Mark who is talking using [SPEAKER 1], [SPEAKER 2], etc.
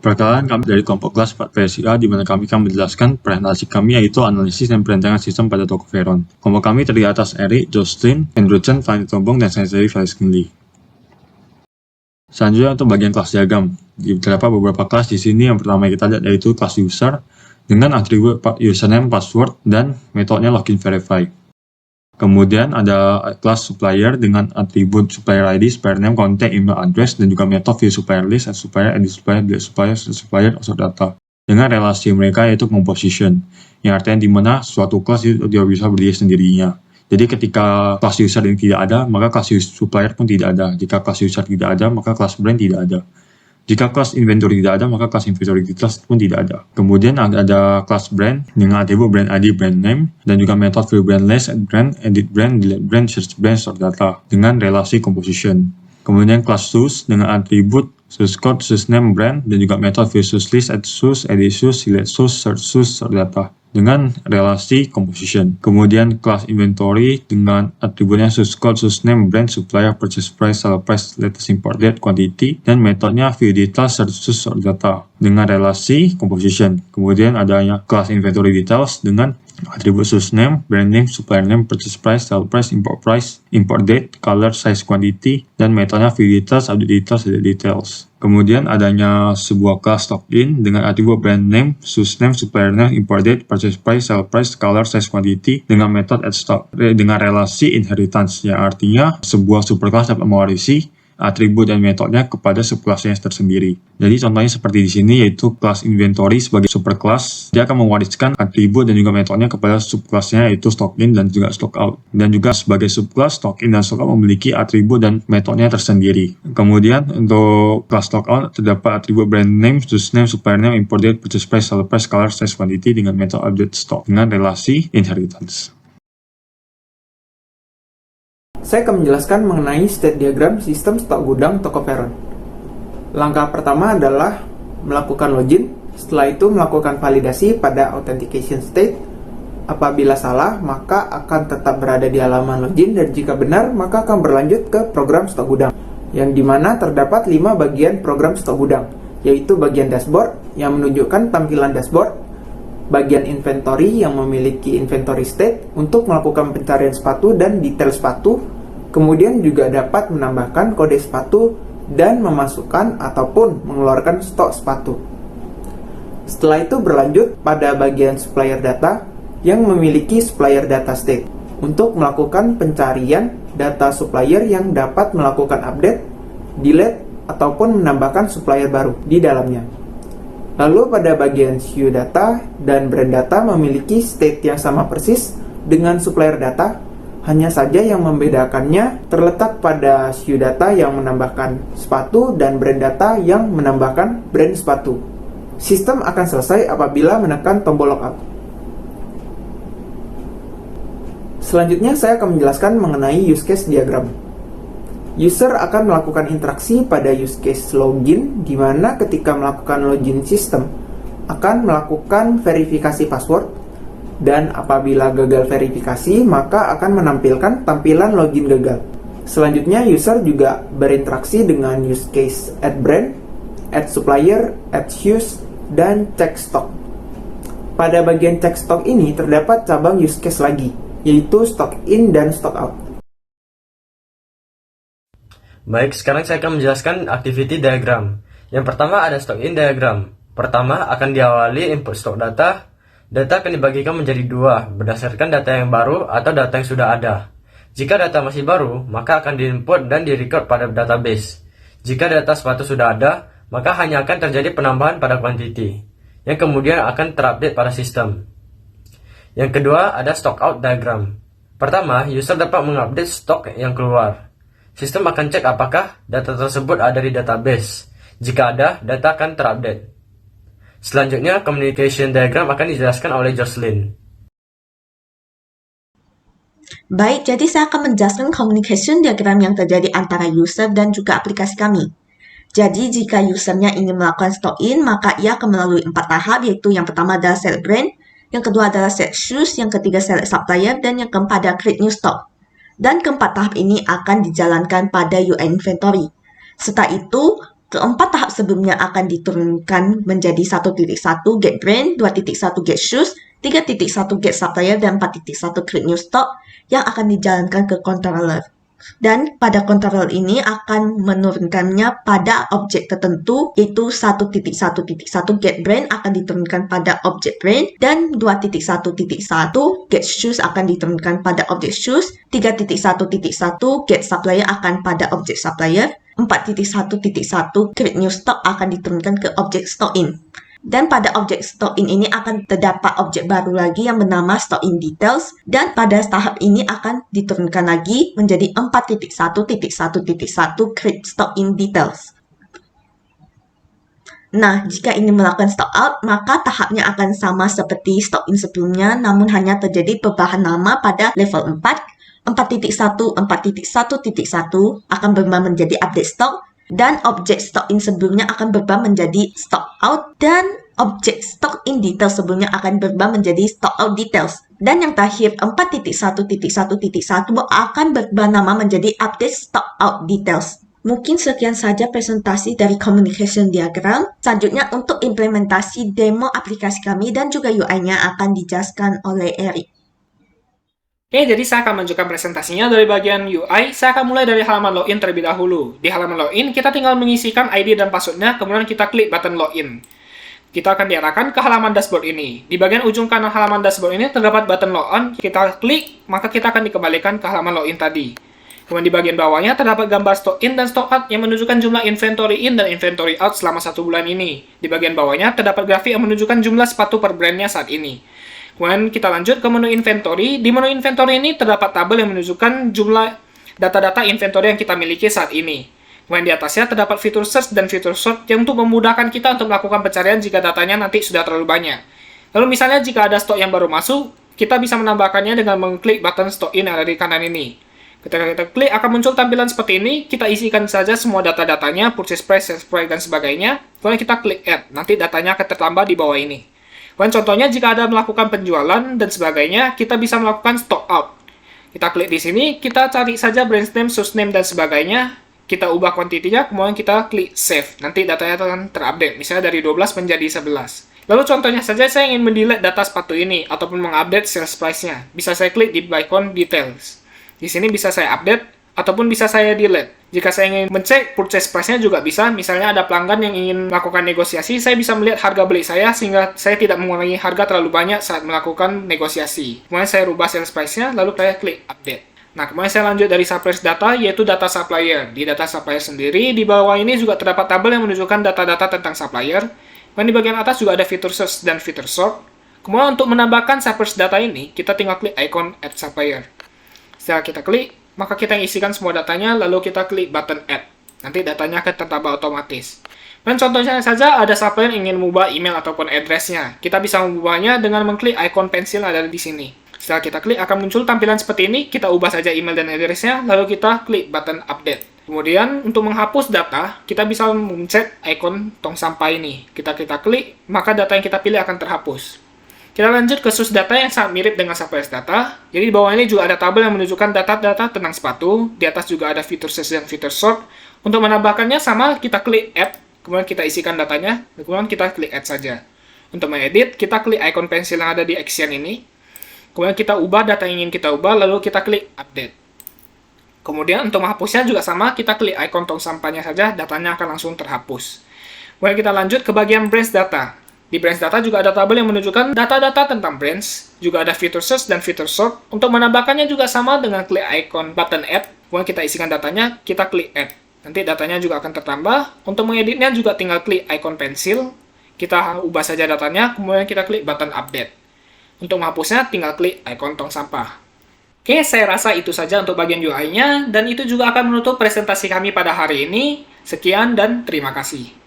[SPEAKER 1] Perkenalan kami dari kelompok kelas 4 PSIA, di mana kami akan menjelaskan presentasi kami yaitu analisis dan perancangan sistem pada toko Veron. Kelompok kami terdiri atas Eric, Jocelyn, Andrew Chen, Fanny Tombong, dan saya sendiri, Felix Kinley. Selanjutnya untuk bagian kelas diagram. Terdapat beberapa kelas di sini. Yang pertama kita lihat yaitu kelas user dengan atribut username, password, dan metodenya login verify. Kemudian ada kelas supplier dengan atribut supplier ID, supplier name, contact, email address, dan juga metode view supplier list, add supplier, edit supplier, delete supplier, supplier, also data. Dengan relasi mereka yaitu composition, yang artinya di mana suatu kelas itu dia bisa berdiri sendirinya. Jadi ketika kelas user ini tidak ada, maka kelas supplier pun tidak ada. Jika kelas user tidak ada, maka kelas brand tidak ada. Jika kelas inventory tidak ada, maka kelas inventory details pun tidak ada. Kemudian ada kelas brand dengan atribut brand ID, brand name, dan juga metode view brand list, add brand, edit brand, delete brand, search brand, sort data dengan relasi composition. Kemudian kelas source dengan atribut source code, source name, brand, dan juga metode view source list, add source, edit source, select source, search source, sort data dengan relasi composition. Kemudian kelas inventory dengan atributnya source code, source name, brand, supplier, purchase price, seller price, latest import date, quantity, dan metodenya view data, search source, sort data dengan relasi composition. Kemudian adanya kelas inventory details dengan atribut source name, brand name, supplier name, purchase price, seller price, import date, color, size, quantity, dan metodenya view details, update details, edit details. Kemudian adanya sebuah kelas login dengan atribut brand name, source name, supplier name, import date, purchase price, sell price, color, size, quantity dengan metode add stock dengan relasi inheritance, yang artinya sebuah superclass dapat mewarisi atribut dan metodenya kepada subkelasnya tersendiri. Jadi contohnya seperti di sini yaitu kelas inventory sebagai superclass, dia akan mewariskan atribut dan juga metodenya kepada subkelasnya yaitu stock in dan juga stock out. Dan juga sebagai subkelas stock in dan stock out memiliki atribut dan metodenya tersendiri. Kemudian untuk kelas stock out terdapat atribut brand name, source name, supplier name, import date, purchase price, seller price, color, size, quantity dengan metode update stock dengan relasi inheritance.
[SPEAKER 2] Saya akan menjelaskan mengenai state diagram sistem stok gudang toko Veron. Langkah pertama adalah melakukan login, setelah itu melakukan validasi pada authentication state. Apabila salah, maka akan tetap berada di halaman login, dan jika benar, maka akan berlanjut ke program stok gudang, yang dimana terdapat 5 bagian program stok gudang, yaitu bagian dashboard yang menunjukkan tampilan dashboard, bagian inventory yang memiliki inventory state untuk melakukan pencarian sepatu dan detail sepatu, kemudian juga dapat menambahkan kode sepatu dan memasukkan ataupun mengeluarkan stok sepatu. Setelah itu berlanjut pada bagian supplier data yang memiliki supplier data state untuk melakukan pencarian data supplier yang dapat melakukan update, delete, ataupun menambahkan supplier baru di dalamnya. Lalu pada bagian SKU data dan brand data memiliki state yang sama persis dengan supplier data, hanya saja yang membedakannya terletak pada SKU data yang menambahkan sepatu dan brand data yang menambahkan brand sepatu. Sistem akan selesai apabila menekan tombol logout. Selanjutnya saya akan menjelaskan mengenai use case diagram. User akan melakukan interaksi pada use case login, di mana ketika melakukan login sistem akan melakukan verifikasi password, dan apabila gagal verifikasi maka akan menampilkan tampilan login gagal. Selanjutnya user juga berinteraksi dengan use case add brand, add supplier, add SKUs, dan check stock. Pada bagian check stock ini terdapat cabang use case lagi, yaitu stock in dan stock out.
[SPEAKER 3] Baik, sekarang saya akan menjelaskan activity diagram. Yang pertama ada stock in diagram. Pertama akan diawali input stock data. Data akan dibagikan menjadi 2 berdasarkan data yang baru atau data yang sudah ada. Jika data masih baru, maka akan diinput dan direcord pada database. Jika data sepatu sudah ada, maka hanya akan terjadi penambahan pada quantity, yang kemudian akan terupdate pada sistem. Yang kedua ada stock out diagram. Pertama, user dapat mengupdate stok yang keluar. Sistem akan cek apakah data tersebut ada di database. Jika ada, data akan terupdate. Selanjutnya, communication diagram akan dijelaskan oleh Jocelyn.
[SPEAKER 4] Baik, jadi saya akan menjelaskan communication diagram yang terjadi antara user dan juga aplikasi kami. Jadi, jika usernya ingin melakukan stock in, maka ia akan melalui 4 tahap, yaitu yang pertama adalah set brand, yang kedua adalah set SKUs, yang ketiga select supplier, dan yang keempat adalah create new stock. Dan keempat tahap ini akan dijalankan pada UI inventory. Setelah itu, Keempat tahap sebelumnya akan diturunkan menjadi 1.1 get brand, 2.1 get shoes, 3.1 get supplier, dan 4.1 create new stock yang akan dijalankan ke controller. Dan pada controller ini akan menurunkannya pada objek tertentu, yaitu 1.1.1 get brand akan diturunkan pada objek brand, dan 2.1.1 get shoes akan diturunkan pada objek shoes, 3.1.1 get supplier akan pada objek supplier, 4.1.1 create new stock akan diturunkan ke objek stock in. Dan pada objek stock in ini akan terdapat objek baru lagi yang bernama stock in details, dan pada tahap ini akan diturunkan lagi menjadi 4.1.1.1 create stock in details. Nah, jika ingin melakukan stock out, maka tahapnya akan sama seperti stock in sebelumnya, namun hanya terjadi perubahan nama pada level 4. 4.1 akan berubah menjadi update stock, dan objek stock in sebelumnya akan berubah menjadi stock out, dan objek stock in detail sebelumnya akan berubah menjadi stock out details. Dan yang terakhir 4.1.1.1 akan berubah nama menjadi update stock out details. Mungkin sekian saja presentasi dari communication diagram. Selanjutnya untuk implementasi demo aplikasi kami dan juga UI-nya akan dijelaskan oleh Eric.
[SPEAKER 5] Oke, jadi saya akan menunjukkan presentasinya dari bagian UI. Saya akan mulai dari halaman login terlebih dahulu. Di halaman login, kita tinggal mengisikan ID dan passwordnya, kemudian kita klik button login. Kita akan diarahkan ke halaman dashboard ini. Di bagian ujung kanan halaman dashboard ini terdapat button login. Kita klik, maka kita akan dikembalikan ke halaman login tadi. Kemudian di bagian bawahnya terdapat gambar stock in dan stock out yang menunjukkan jumlah inventory in dan inventory out selama 1 bulan ini. Di bagian bawahnya terdapat grafik yang menunjukkan jumlah sepatu per brandnya saat ini. Kemudian kita lanjut ke menu inventory. Di menu inventory ini terdapat tabel yang menunjukkan jumlah data-data inventory yang kita miliki saat ini. Kemudian di atasnya terdapat fitur search dan fitur sort yang untuk memudahkan kita untuk melakukan pencarian jika datanya nanti sudah terlalu banyak. Lalu misalnya jika ada stok yang baru masuk, kita bisa menambahkannya dengan mengklik button stock in yang ada di kanan ini. Ketika kita klik akan muncul tampilan seperti ini, kita isikan saja semua data-datanya, purchase price, sales price, dan sebagainya. Kemudian kita klik add, nanti datanya akan tertambah di bawah ini. Dan contohnya jika ada melakukan penjualan dan sebagainya, kita bisa melakukan stock out. Kita klik di sini, kita cari saja brand name, source name, dan sebagainya. Kita ubah kuantitinya, kemudian kita klik save. Nanti datanya akan terupdate, misalnya dari 12 menjadi 11. Lalu contohnya saja saya ingin mendelete data sepatu ini, ataupun mengupdate sales price-nya. Bisa saya klik di icon details. Di sini bisa saya update, ataupun bisa saya delete. Jika saya ingin mencek purchase price-nya juga bisa, misalnya ada pelanggan yang ingin melakukan negosiasi, saya bisa melihat harga beli saya sehingga saya tidak mengurangi harga terlalu banyak saat melakukan negosiasi. Kemudian saya rubah sales price-nya, lalu saya klik update. Nah, kemudian saya lanjut dari suppliers data, yaitu data supplier. Di data supplier sendiri, di bawah ini juga terdapat tabel yang menunjukkan data-data tentang supplier. Dan di bagian atas juga ada fitur search dan fitur sort. Kemudian untuk menambahkan suppliers data ini, kita tinggal klik icon add supplier. Setelah kita klik, maka kita isikan semua datanya, lalu kita klik button add. Nanti datanya akan tertambah otomatis. Dan contohnya saja ada supplier yang ingin mengubah email ataupun address-nya. Kita bisa mengubahnya dengan mengklik icon pensil yang ada di sini. Setelah kita klik akan muncul tampilan seperti ini, kita ubah saja email dan address-nya, lalu kita klik button update. Kemudian untuk menghapus data, kita bisa mencet icon tong sampah ini. Kita klik, maka data yang kita pilih akan terhapus. Kita lanjut ke source data yang sangat mirip dengan suppliers data. Jadi di bawah ini juga ada tabel yang menunjukkan data-data tentang sepatu. Di atas juga ada fitur search dan fitur sort. Untuk menambahkannya sama, kita klik add, kemudian kita isikan datanya, kemudian kita klik add saja. Untuk mengedit, kita klik icon pensil yang ada di action ini. Kemudian kita ubah data yang ingin kita ubah, lalu kita klik update. Kemudian untuk menghapusnya juga sama, kita klik icon tong sampahnya saja, datanya akan langsung terhapus. Kemudian kita lanjut ke bagian branch data. Di branch data juga ada tabel yang menunjukkan data-data tentang branch, juga ada fitur search dan fitur sort. Untuk menambahkannya juga sama dengan klik icon button add, kemudian kita isikan datanya, kita klik add. Nanti datanya juga akan tertambah. Untuk mengeditnya juga tinggal klik icon pensil, kita ubah saja datanya, kemudian kita klik button update. Untuk menghapusnya tinggal klik icon tong sampah. Oke, saya rasa itu saja untuk bagian UI-nya, dan itu juga akan menutup presentasi kami pada hari ini. Sekian dan terima kasih.